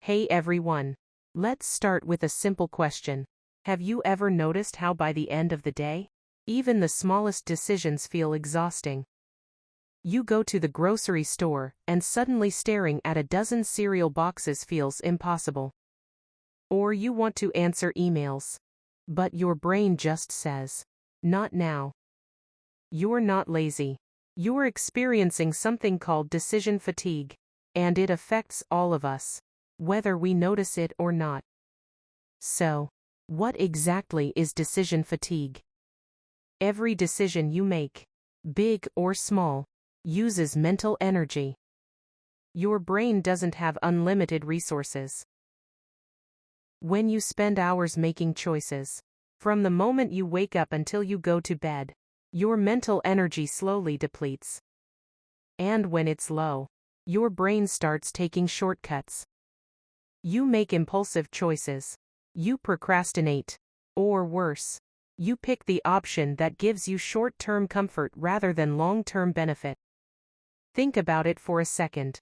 Hey everyone. Let's start with a simple question. Have you ever noticed how by the end of the day, even the smallest decisions feel exhausting? You go to the grocery store, and suddenly staring at a dozen cereal boxes feels impossible. Or you want to answer emails. But your brain just says, not now. You're not lazy. You're experiencing something called decision fatigue. And it affects all of us, whether we notice it or not. So, what exactly is decision fatigue? Every decision you make, big or small, uses mental energy. Your brain doesn't have unlimited resources. When you spend hours making choices, from the moment you wake up until you go to bed, your mental energy slowly depletes. And when it's low, your brain starts taking shortcuts. You make impulsive choices. You procrastinate. Or worse, you pick the option that gives you short-term comfort rather than long-term benefit. Think about it for a second.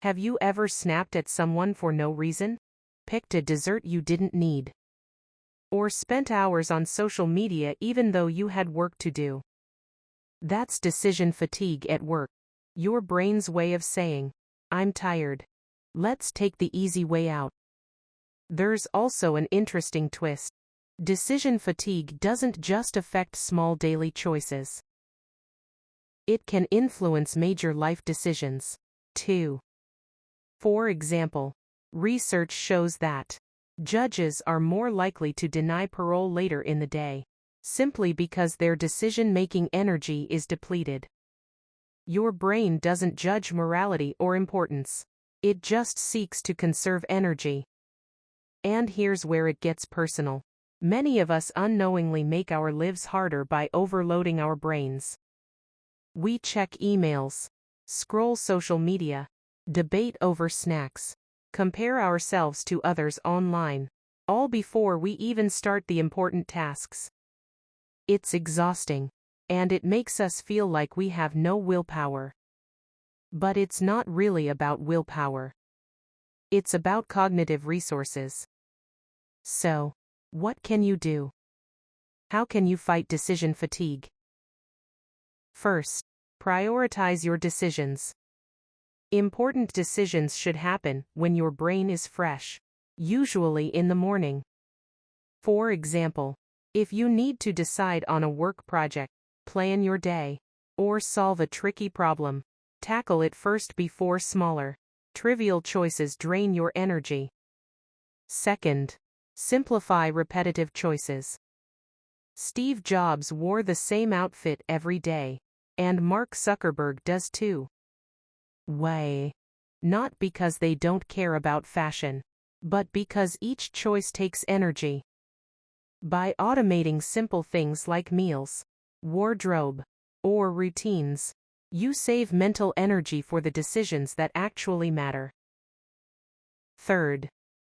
Have you ever snapped at someone for no reason? Picked a dessert you didn't need? Or spent hours on social media even though you had work to do? That's decision fatigue at work. Your brain's way of saying, I'm tired. Let's take the easy way out. There's also an interesting twist. Decision fatigue doesn't just affect small daily choices. It can influence major life decisions, too. For example, research shows that judges are more likely to deny parole later in the day, simply because their decision-making energy is depleted. Your brain doesn't judge morality or importance. It just seeks to conserve energy. And here's where it gets personal. Many of us unknowingly make our lives harder by overloading our brains. We check emails, scroll social media, debate over snacks, compare ourselves to others online, all before we even start the important tasks. It's exhausting, and it makes us feel like we have no willpower. But it's not really about willpower. It's about cognitive resources. So, what can you do? How can you fight decision fatigue? First, prioritize your decisions. Important decisions should happen when your brain is fresh, usually in the morning. For example, if you need to decide on a work project, plan your day, or solve a tricky problem, tackle it first before smaller, trivial choices drain your energy. Second, simplify repetitive choices. Steve Jobs wore the same outfit every day, and Mark Zuckerberg does too. Why? Not because they don't care about fashion, but because each choice takes energy. By automating simple things like meals, wardrobe, or routines, you save mental energy for the decisions that actually matter. Third,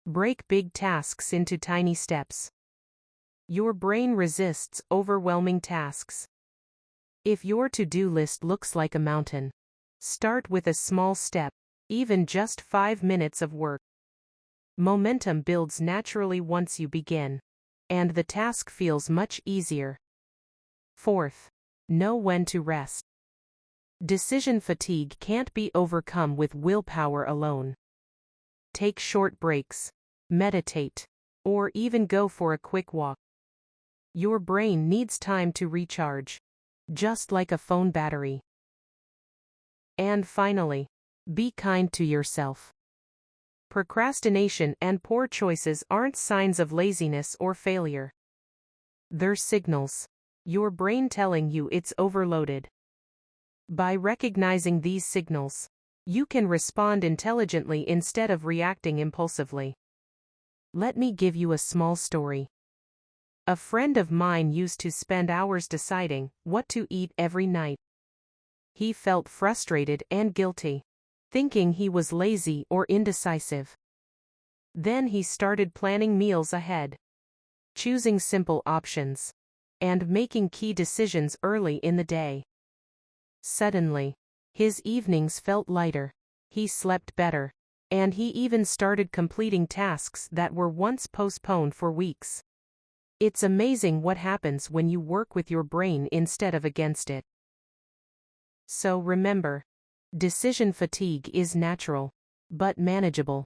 break big tasks into tiny steps. Your brain resists overwhelming tasks. If your to-do list looks like a mountain, start with a small step, even just 5 minutes of work. Momentum builds naturally once you begin, and the task feels much easier. Fourth, know when to rest. Decision fatigue can't be overcome with willpower alone. Take short breaks, meditate, or even go for a quick walk. Your brain needs time to recharge, just like a phone battery. And finally, be kind to yourself. Procrastination and poor choices aren't signs of laziness or failure. They're signals, your brain telling you it's overloaded. By recognizing these signals, you can respond intelligently instead of reacting impulsively. Let me give you a small story. A friend of mine used to spend hours deciding what to eat every night. He felt frustrated and guilty, thinking he was lazy or indecisive. Then he started planning meals ahead, choosing simple options, and making key decisions early in the day. Suddenly, his evenings felt lighter, he slept better, And he even started completing tasks that were once postponed for weeks. It's amazing what happens when you work with your brain instead of against it. So remember, decision fatigue is natural, but manageable.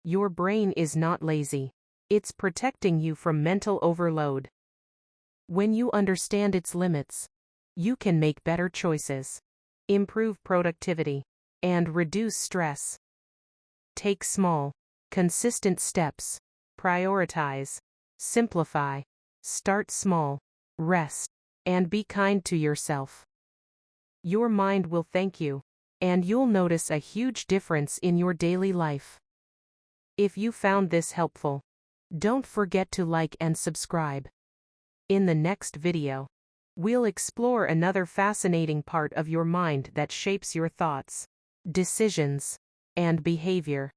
Your brain is not lazy. It's protecting you from mental overload. When you understand its limits, you can make better choices, improve productivity, and reduce stress. Take small, consistent steps, prioritize, simplify, start small, rest, and be kind to yourself. Your mind will thank you, and you'll notice a huge difference in your daily life. If you found this helpful, don't forget to like and subscribe. In the next video, we'll explore another fascinating part of your mind that shapes your thoughts, decisions, and behavior.